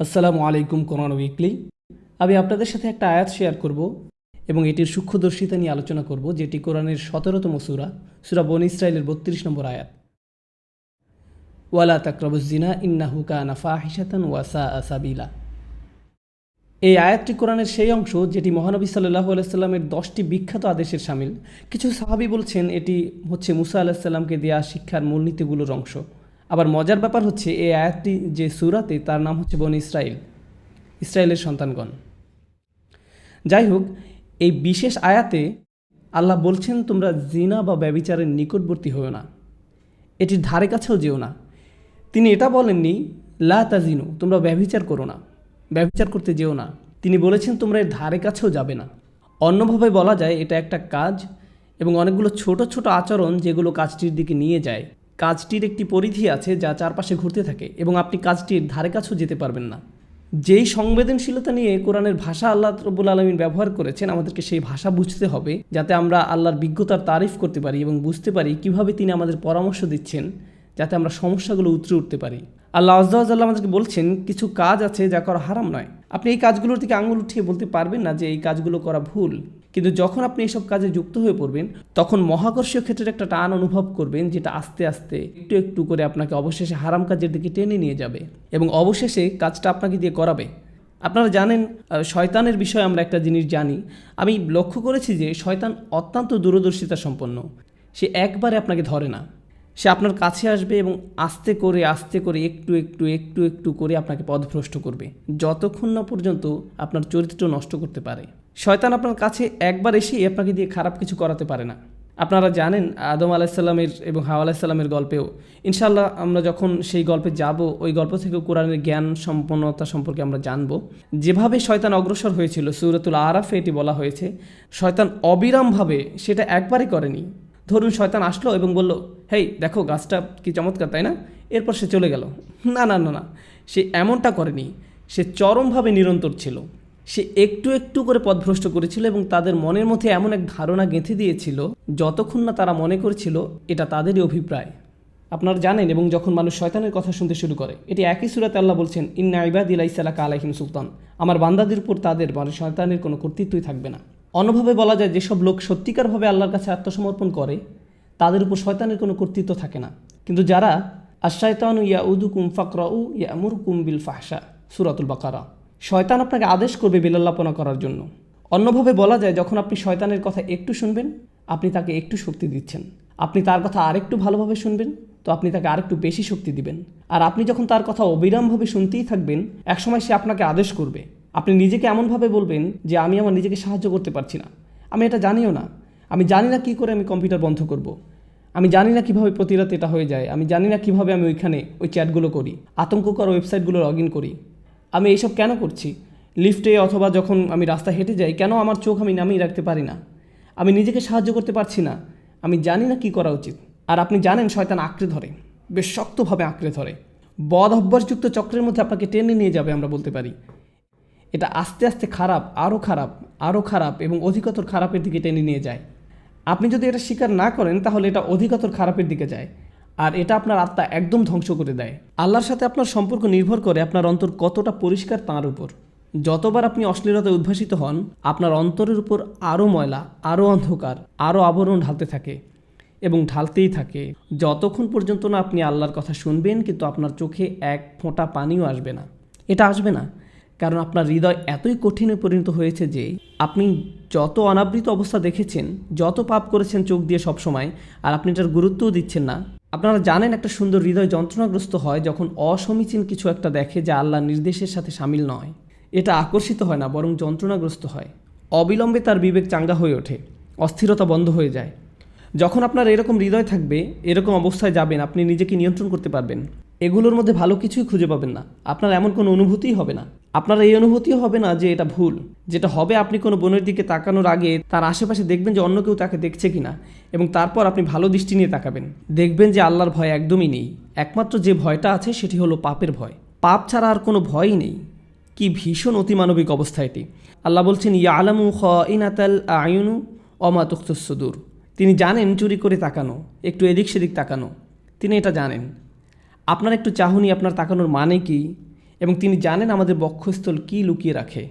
আসসালামু আলাইকুম। কোরআন উইকলি। আমি আপনাদের সাথে একটা আয়াত শেয়ার করব এবং এটির সূক্ষ্মদর্শিতা নিয়ে আলোচনা করব, যেটি কোরআনের 17তম সূরা, সূরা বনী ইসরাঈলের 32 নম্বর আয়াত। ওয়ালা তাকরাবুজ জিনা ইন্নাহু কানা ফাহিশাতান ওয়া সাআ সাবিলা। এই আয়াতটি কোরআনের সেই অংশ যেটি মহানবী সাল্লাল্লাহু আলাইহি সাল্লামের 10টি বিখ্যাত আদেশের শামিল। কিছু সাহাবী বলছেন এটি হচ্ছে মুসা আলাইহিস সালামকে দেয়া শিক্ষার মূলনীতিগুলোর অংশ। আবার মজার ব্যাপার হচ্ছে এই আয়াতটি যে সূরাতে, তার নাম হচ্ছে বনী ইসরাঈল, ইসরায়েলের সন্তানগণ। যাই হোক, এই বিশেষ আয়াতে আল্লাহ বলছেন তোমরা জিনা বা ব্যভিচারের নিকটবর্তী হও না, এটির ধারে কাছেও যেও না। তিনি এটা বলেননি লা তাজিনু, তোমরা ব্যভিচার করো না, ব্যভিচার করতে যেও না। তিনি বলেছেন তোমরা এর ধারে কাছেও যাবে না। অন্যভাবে বলা যায় এটা একটা কাজ এবং অনেকগুলো ছোট ছোট আচরণ যেগুলো কাজটির দিকে নিয়ে যায়। কাজটির একটি পরিধি আছে যা চারপাশে ঘুরতে থাকে এবং আপনি কাজটির ধারে কাছেও যেতে পারবেন না। যেই সংবেদনশীলতা নিয়ে কোরআনের ভাষা আল্লাহ রব্বুল আলামিন ব্যবহার করেছেন, আমাদেরকে সেই ভাষা বুঝতে হবে যাতে আমরা আল্লাহর বিজ্ঞতার তারিফ করতে পারি এবং বুঝতে পারি কিভাবে তিনি আমাদের পরামর্শ দিচ্ছেন, যাতে আমরা সমস্যাগুলো উতরে উঠতে পারি। আল্লাহ আযজা ওয়া জাল্লা আমাদেরকে বলছেন কিছু কাজ আছে যা করা হারাম নয়। আপনি এই কাজগুলোর দিকে আঙুল উঠিয়ে বলতে পারবেন না যে এই কাজগুলো করা ভুল, কিন্তু যখন আপনি এইসব কাজে যুক্ত হয়ে পড়বেন তখন মহাকর্ষীয় ক্ষেত্রের একটা টান অনুভব করবেন, যেটা আস্তে আস্তে একটু একটু করে আপনাকে অবশেষে হারাম কাজের দিকে টেনে নিয়ে যাবে এবং অবশেষে কাজটা আপনাকে দিয়ে করাবে। আপনারা জানেন, শয়তানের বিষয়ে আমরা একটা জিনিস জানি। আমি লক্ষ্য করেছি যে শয়তান অত্যন্ত দূরদর্শিতা সম্পন্ন। সে একবারে আপনাকে ধরে না, সে আপনার কাছে আসবে এবং আস্তে করে একটু একটু একটু একটু করে আপনাকে পথভ্রষ্ট করবে, যতক্ষণ না পর্যন্ত আপনার চরিত্র নষ্ট করতে পারে। শয়তান আপনার কাছে একবার এসেই আপনাকে দিয়ে খারাপ কিছু করাতে পারে না। আপনারা জানেন আদম আলাইসাল্লামের এবং হাওয়া আলাইসাল্লামের গল্পেও, ইনশাআল্লাহ আমরা যখন সেই গল্পে যাব, ওই গল্প থেকে কোরআনের জ্ঞান সম্পন্নতা সম্পর্কে আমরা জানব। যেভাবে শয়তান অগ্রসর হয়েছিল, সূরাতুল আরাফে এটি বলা হয়েছে, শয়তান অবিরামভাবে সেটা একবারই করেনি। ধরুন শয়তান আসলো এবং বলল, হেই দেখো গাছটা কি চমৎকার, তাই না? এরপর সে চলে গেল। না না না না, সে এমনটা করেনি। সে চরমভাবে নিরন্তর ছিল। সে একটু একটু করে পথভ্রষ্ট করেছিল এবং তাদের মনের মধ্যে এমন এক ধারণা গেঁথে দিয়েছিল যতক্ষণ না তারা মনে করেছিল এটা তাদেরই অভিপ্রায়। আপনারা জানেন, এবং যখন মানুষ শয়তানের কথা শুনতে শুরু করে, এটি একই সূরাতে আল্লাহ বলছেন ইন্না ইবাদি লাইসা লাকা আলাইহিম সুলতান, আমার বান্দাদের উপর তাদের মানে শয়তানের কোনো কর্তৃত্বই থাকবে না। অন্যভাবে বলা যায়, যেসব লোক সত্যিকারভাবে আল্লাহর কাছে আত্মসমর্পণ করে তাদের উপর শয়তানের কোনো কর্তৃত্ব থাকে না। কিন্তু যারা আশ-শায়তানু ইয়াউদুকুম ফাকরাউ ইয়ামুরকুম বিল ফাহশা, সূরাতুল বাকারা, শয়তান আপনাকে আদেশ করবে বেলাল্লাপনা করার জন্য। অন্যভাবে বলা যায়, যখন আপনি শয়তানের কথা একটু শুনবেন, আপনি তাকে একটু শক্তি দিচ্ছেন। আপনি তার কথা আরেকটু ভালোভাবে শুনবেন, তো আপনি তাকে আরেকটু বেশি শক্তি দিবেন। আর আপনি যখন তার কথা অবিরামভাবে শুনতেই থাকবেন, একসময় সে আপনাকে আদেশ করবে। আপনি নিজেকে এমনভাবে বলবেন যে আমি আমার নিজেকে সাহায্য করতে পারছি না, আমি এটা জানিও না, আমি জানি না কী করে আমি কম্পিউটার বন্ধ করব, আমি জানি না কীভাবে প্রতি রাত এটা হয়ে যায়, আমি জানি না কীভাবে আমি ওইখানে ওই চ্যাটগুলো করি, আতঙ্ককর ওয়েবসাইটগুলো লগ ইন করি, আমি এইসব কেন করছি, লিফটে অথবা যখন আমি রাস্তা হেঁটে যাই কেন আমার চোখ আমি নামিয়ে রাখতে পারি না, আমি নিজেকে সাহায্য করতে পারছি না, আমি জানি না কী করা উচিত। আর আপনি জানেন শয়তান আঁকড়ে ধরে, বেশ শক্তভাবে আঁকড়ে ধরে, বদ অভ্যাসযুক্ত চক্রের মধ্যে আপনাকে টেনে নিয়ে যাবে। আমরা বলতে পারি এটা আস্তে আস্তে খারাপ, আরও খারাপ, আরও খারাপ এবং অধিকতর খারাপের দিকে টেনে নিয়ে যায়। আপনি যদি এটা স্বীকার না করেন তাহলে এটা অধিকতর খারাপের দিকে যায়, আর এটা আপনার আত্মা একদম ধ্বংস করে দেয়। আল্লাহর সাথে আপনার সম্পর্ক নির্ভর করে আপনার অন্তর কতটা পরিষ্কার তাঁর উপর। যতবার আপনি অশ্লীলতায় উদ্ভাসিত হন, আপনার অন্তরের উপর আরও ময়লা, আরও অন্ধকার, আরও আবরণ ঢালতে থাকে এবং ঢালতেই থাকে, যতক্ষণ পর্যন্ত না আপনি আল্লাহর কথা শুনবেন কিন্তু আপনার চোখে এক ফোঁটা পানিও আসবে না। এটা আসবে না কারণ আপনার হৃদয় এতই কঠিনে পরিণত হয়েছে যে আপনি যত অনাবৃত অবস্থা দেখেছেন, যত পাপ করেছেন চোখ দিয়ে সব সময়, আর আপনি এটার গুরুত্বও দিচ্ছেন না। আপনারা জানেন একটা সুন্দর হৃদয় যন্ত্রণাগ্রস্ত হয় যখন অসমীচীন কিছু একটা দেখে যা আল্লাহর নির্দেশের সাথে সামিল নয়। এটা আকর্ষিত হয় না, বরং যন্ত্রণাগ্রস্ত হয়। অবিলম্বে তার বিবেক চাঙ্গা হয়ে ওঠে, অস্থিরতা বন্ধ হয়ে যায়। যখন আপনার এরকম হৃদয় থাকবে, এরকম অবস্থায় যাবেন, আপনি নিজেকে নিয়ন্ত্রণ করতে পারবেন। এগুলোর মধ্যে ভালো কিছুই খুঁজে পাবেন না, আপনার এমন কোনো অনুভূতিই হবে না। আপনার এই অনুভূতিও হবে না যে এটা ভুল। যেটা হবে, আপনি কোনো বোনের দিকে তাকানোর আগে তার আশেপাশে দেখবেন যে অন্য কেউ তাকে দেখছে কিনা, এবং তারপর আপনি ভালো দৃষ্টি নিয়ে তাকাবেন। দেখবেন যে আল্লাহর ভয় একদমই নেই। একমাত্র যে ভয়টা আছে সেটি হলো পাপের ভয়। পাপ ছাড়া আর কোনো ভয়ই নেই। কি ভীষণ অতিমানবিক অবস্থা এটি। আল্লাহ বলছেন ইয়ালামু খাইনাতাল আয়ুনু ওয়া মা তুখফিস সুদূর। তিনি জানেন চুরি করে তাকানো, একটু এদিক সেদিক তাকানো, তিনি এটা জানেন। আপনার একটু চাহনি, আপনার তাকানোর মানে কি, এবং তিনি জানেন আমাদের বক্ষস্থল কী লুকিয়ে রাখে।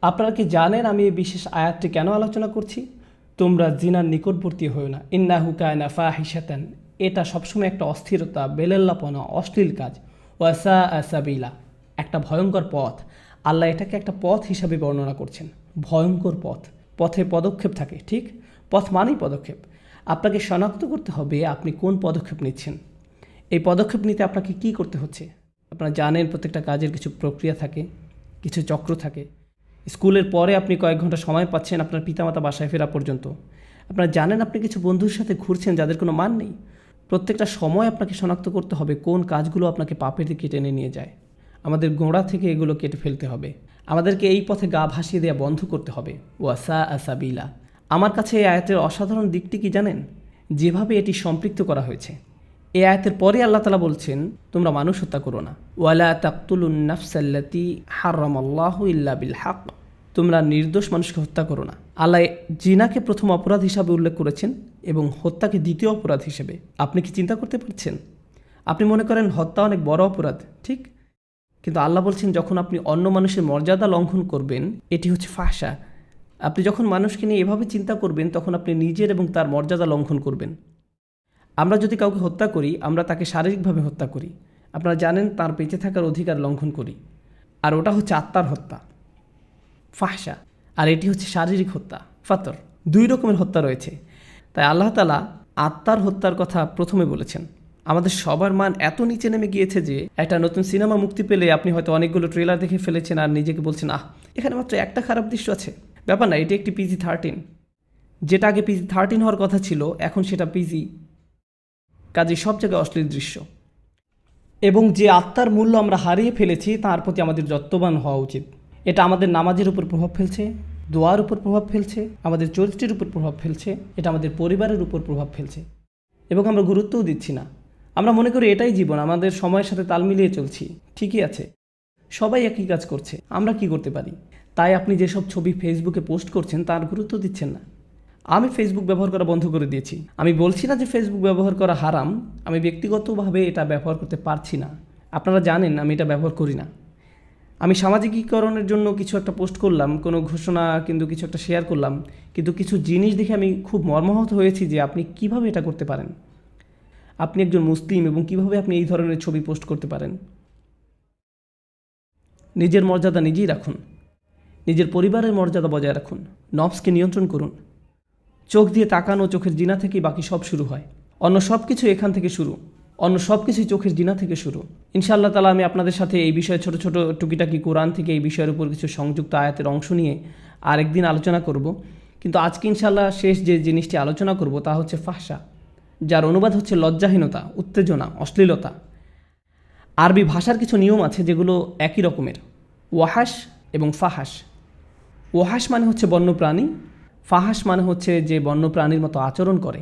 আপনারা কি জানেন আমি এই বিশেষ আয়াতটি কেন আলোচনা করছি? তোমরা জিনার নিকটবর্তী হও না, ইন্নাহু কানা ফাহিশাতান। এটা সবসময় একটা অস্থিরতা, বেলেল্লাপনা, অশ্লীল কাজ। ওয়াসা সাবিলা, একটা ভয়ঙ্কর পথ। আল্লাহ এটাকে একটা পথ হিসাবে বর্ণনা করছেন। ভয়ঙ্কর পথ, পথে পদক্ষেপ থাকে, ঠিক? পথ মানেই পদক্ষেপ। আপনাকে শনাক্ত করতে হবে আপনি কোন পদক্ষেপ নিচ্ছেন। এই পদক্ষেপ নিতে আপনাকে কি করতে হচ্ছে? আপনারা জানেন প্রত্যেকটা কাজের কিছু প্রক্রিয়া থাকে, কিছু চক্র থাকে। স্কুলের পরে আপনি কয়েক ঘন্টা সময় পাচ্ছেন আপনার পিতামাতা বাসায় ফেরা পর্যন্ত। আপনারা জানেন আপনি কিছু বন্ধুর সাথে ঘুরছেন যাদের কোনো মান নেই। প্রত্যেকটা সময় আপনাকে শনাক্ত করতে হবে কোন কাজগুলো আপনাকে পাপের দিকে টেনে নিয়ে যায়। আমাদের গোড়া থেকে এগুলো কেটে ফেলতে হবে। আমাদেরকে এই পথে গা ভাসিয়ে দেওয়া বন্ধ করতে হবে। ওয়াসা আসাবিলা। আমার কাছে এই আয়াতের অসাধারণ দিকটি কি জানেন? যেভাবে এটি সম্পৃক্ত করা হয়েছে। এই আয়াতের পরে আল্লাহ তাআলা বলছেন, তোমরা মানুষ হত্যা করো না। ওয়ালা তাকতুলুন নাফসাল্লাতী হারামাল্লাহু ইল্লা বিল হক। তোমরা নির্দোষ মানুষকে হত্যা করো না। আল্লাহ জিনাকে প্রথম অপরাধ হিসাবে উল্লেখ করেছেন এবং হত্যাকে দ্বিতীয় অপরাধ হিসেবে। আপনি কি চিন্তা করতে পারছেন? আপনি মনে করেন হত্যা অনেক বড় অপরাধ, ঠিক? কিন্তু আল্লাহ বলছেন যখন আপনি অন্য মানুষের মর্যাদা লঙ্ঘন করবেন, এটি হচ্ছে ফাহশা। আপনি যখন মানুষকে নিয়ে এভাবে চিন্তা করবেন তখন আপনি নিজের এবং তার মর্যাদা লঙ্ঘন করবেন। আমরা যদি কাউকে হত্যা করি, আমরা তাকে শারীরিকভাবে হত্যা করি। আপনারা জানেন তার বেঁচে থাকার অধিকার লঙ্ঘন করি। আর ওটা হচ্ছে আত্মার হত্যা, ফাহশা। আর এটি হচ্ছে শারীরিক হত্যা, ফাতর। দুই রকমের হত্যা রয়েছে। তাই আল্লাহ তাআলা আত্মার হত্যার কথা প্রথমে বলেছেন। আমাদের সবার মান এত নিচে নেমে গিয়েছে যে একটা নতুন সিনেমা মুক্তি পেলে আপনি হয়তো অনেকগুলো ট্রেলার দেখে ফেলেছেন আর নিজেকে বলছেন, এখানে মাত্র একটা খারাপ দৃশ্য আছে। ব্যাপার না, এটি একটি PG-13। যেটা আগে PG-13 হওয়ার কথা ছিল, এখন সেটা PG। কাজে সব জায়গায় অশ্লীল দৃশ্য। এবং যে আত্মার মূল্য আমরা হারিয়ে ফেলেছি তার প্রতি আমাদের যত্নবান হওয়া উচিত। এটা আমাদের নামাজের উপর প্রভাব ফেলছে, দোয়ার উপর প্রভাব ফেলছে, আমাদের চরিত্রের উপর প্রভাব ফেলছে, এটা আমাদের পরিবারের উপর প্রভাব ফেলছে। এবং আমরা গুরুত্বও দিচ্ছি না। আমরা মনে করি এটাই জীবন, আমাদের সময়ের সাথে তাল মিলিয়ে চলছি। ঠিকই আছে, সবাই একই কাজ করছে, আমরা কি করতে পারি? তাই আপনি যেসব ছবি ফেসবুকে পোস্ট করছেন তার গুরুত্ব দিচ্ছেন না। আমি ফেসবুক ব্যবহার করা বন্ধ করে দিয়েছি। আমি বলছি না যে ফেসবুক ব্যবহার করা হারাম, আমি ব্যক্তিগতভাবে এটা ব্যবহার করতে পারছি না। আপনারা জানেন আমি এটা ব্যবহার করি না। আমি সামাজিকীকরণের জন্য কিছু একটা পোস্ট করলাম, কোনো ঘোষণা কিন্তু কিছু একটা শেয়ার করলাম, কিন্তু কিছু জিনিস দেখে আমি খুব মর্মাহত হয়েছি যে আপনি কিভাবে এটা করতে পারেন। আপনি একজন মুসলিম এবং কিভাবে আপনি এই ধরনের ছবি পোস্ট করতে পারেন? নিজের মর্যাদা নিজেই রাখুন, নিজের পরিবারের মর্যাদা বজায় রাখুন, নফসকে নিয়ন্ত্রণ করুন। চোখ দিয়ে তাকানো, চোখের জিনা থেকেই বাকি সব শুরু হয়। অন্য সব কিছু এখান থেকে শুরু, অন্য সব কিছুই চোখের জিনা থেকে শুরু। ইনশাআল্লাহ তাআলা আমি আপনাদের সাথে এই বিষয়ে ছোট ছোট টুকিটাকি কোরআন থেকে এই বিষয়ের উপর কিছু সংযুক্ত আয়াতের অংশ নিয়ে আরেকদিন আলোচনা করব। কিন্তু আজকে ইনশাআল্লাহ শেষ যে জিনিসটি আলোচনা করব তা হচ্ছে ফাহশা, যার অনুবাদ হচ্ছে লজ্জাহীনতা, উত্তেজনা, অশ্লীলতা। আরবি ভাষার কিছু নিয়ম আছে যেগুলো একই রকমের, ওয়াহাস এবং ফাহাস। ওয়াহাস মানে হচ্ছে বন্যপ্রাণী, ফাহাস মানে হচ্ছে যে বন্যপ্রাণীর মতো আচরণ করে।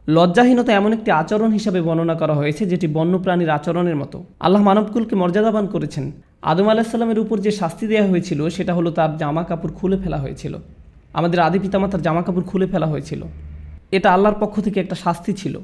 লজ্জাহীনতা এমন একটি আচরণ হিসাবে বর্ণনা করা হয়েছে যেটি বন্যপ্রাণীর আচরণের মতো। আল্লাহ মানবকুলকে মর্যাদাবান করেছেন। আদম আলাইসাল্লামের উপর যে শাস্তি দেওয়া হয়েছিল সেটা হলো তার জামা কাপড় খুলে ফেলা হয়েছিল। আমাদের আদি পিতামাতার জামা কাপড় খুলে ফেলা হয়েছিল। এটা আল্লাহর পক্ষ থেকে একটা শাস্তি ছিল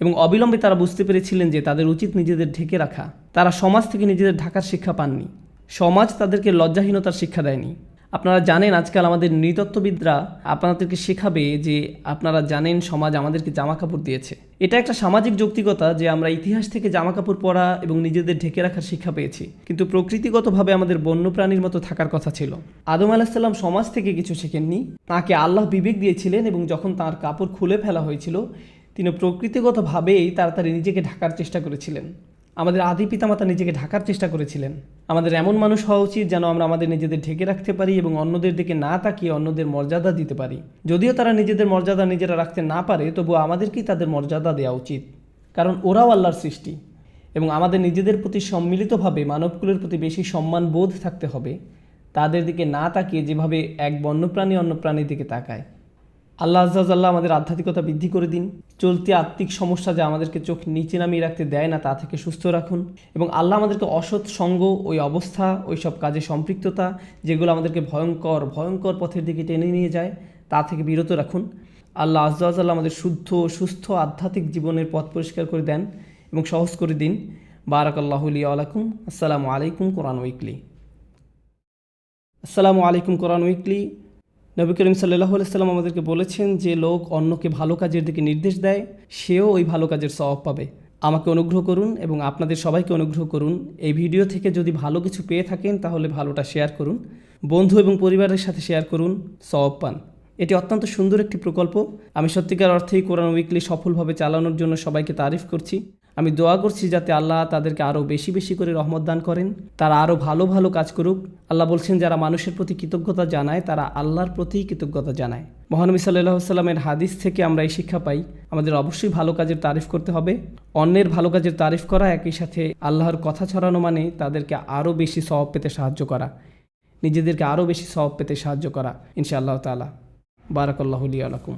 এবং অবিলম্বে তারা বুঝতে পেরেছিলেন যে তাদের উচিত নিজেদের ঢেকে রাখা। তারা সমাজ থেকে নিজেদের ঢাকার শিক্ষা পাননি। সমাজ তাদেরকে লজ্জাহীনতার শিক্ষা দেয়নি। আপনারা জানেন আজকাল আমাদের নৃতত্ত্ববিদরা আপনাদেরকে শেখাবে যে আপনারা জানেন সমাজ আমাদেরকে জামা কাপড় দিয়েছে। এটা একটা সামাজিক যৌক্তিকতা যে আমরা ইতিহাস থেকে জামা কাপড় পরা এবং নিজেদের ঢেকে রাখার শিক্ষা পেয়েছি, কিন্তু প্রকৃতিগতভাবে আমাদের বন্যপ্রাণীর মতো থাকার কথা ছিল। আদম আলাইসাল্লাম সমাজ থেকে কিছু শেখেননি, তাকে আল্লাহ বিবেক দিয়েছিলেন এবং যখন তার কাপড় খুলে ফেলা হয়েছিল তিনি প্রকৃতিগতভাবেই তাড়াতাড়ি নিজেকে ঢাকার চেষ্টা করেছিলেন। আমাদের আদি পিতামাতা নিজেকে ঢাকার চেষ্টা করেছিলেন। আমাদের এমন মানুষ হওয়া উচিত যেন আমরা আমাদের নিজেদের ঢেকে রাখতে পারি এবং অন্যদের দিকে না তাকিয়ে অন্যদের মর্যাদা দিতে পারি। যদিও তারা নিজেদের মর্যাদা নিজেরা রাখতে না পারে, তবুও আমাদেরকেই তাদের মর্যাদা দেওয়া উচিত, কারণ ওরাও আল্লাহর সৃষ্টি। এবং আমাদের নিজেদের প্রতি সম্মিলিতভাবে মানবকুলের প্রতি বেশি সম্মান বোধ থাকতে হবে, তাদের দিকে না তাকিয়ে যেভাবে এক বন্যপ্রাণী অন্য প্রাণীর দিকে তাকায়। আল্লাহ আজ্জাল্লাহ আমাদের আধ্যাত্মিকতা বৃদ্ধি করে দিন। চলতি আত্মিক সমস্যা যা আমাদেরকে চোখ নিচে নামিয়ে রাখতে দেয় না তা থেকে সুস্থ রাখুন এবং আল্লাহ আমাদেরকে অসৎ সঙ্গ, ওই অবস্থা, ওই সব কাজে সম্পৃক্ততা যেগুলো আমাদেরকে ভয়ঙ্কর ভয়ঙ্কর পথের দিকে টেনে নিয়ে যায় তা থেকে বিরত রাখুন। আল্লাহ আজ্জাল্লাহ আমাদের শুদ্ধ সুস্থ আধ্যাত্মিক জীবনের পথ পরিষ্কার করে দেন এবং সহজ করে দিন। বারাকাল্লাহু লি ওয়া লাকুম। আসসালামু আলাইকুম কোরআন উইকলি। আসসালামু আলাইকুম কোরআন উইকলি। নবী করিম সাল্লাল্লাহু আলাইহি সাল্লাম আমাদেরকে বলেছেন, যে লোক অন্যকে ভালো কাজের দিকে নির্দেশ দেয় সেও ওই ভালো কাজের সওয়াব পাবে। আমাকে অনুগ্রহ করুন এবং আপনাদের সবাইকে অনুগ্রহ করুন, এই ভিডিও থেকে যদি ভালো কিছু পেয়ে থাকেন তাহলে ভালোটা শেয়ার করুন, বন্ধু এবং পরিবারের সাথে শেয়ার করুন, সওয়াব পান। এটি অত্যন্ত সুন্দর একটি প্রকল্প। আমি সত্যিকার অর্থেই কোরআন উইকলি সফলভাবে চালানোর জন্য সবাইকে তারিফ করছি। আমি দোয়া করছি যাতে আল্লাহ তাদেরকে আরও বেশি বেশি করে রহমত দান করেন, তারা আরও ভালো ভালো কাজ করুক। আল্লাহ বলছেন, যারা মানুষের প্রতি কৃতজ্ঞতা জানায় তারা আল্লাহর প্রতিই কৃতজ্ঞতা জানায়। মহানবী সাল্লাল্লাহু আলাইহি সাল্লামের হাদিস থেকে আমরা এই শিক্ষা পাই, আমাদের অবশ্যই ভালো কাজের তারিফ করতে হবে। অন্যের ভালো কাজের তারিফ করা একই সাথে আল্লাহর কথা ছড়ানো, মানে তাদেরকে আরও বেশি সওয়াব পেতে সাহায্য করা, নিজেদেরকে আরও বেশি সওয়াব পেতে সাহায্য করা ইনশাআল্লাহ তাআলা। বারাকাল্লাহু লি ওয়া লাকুম।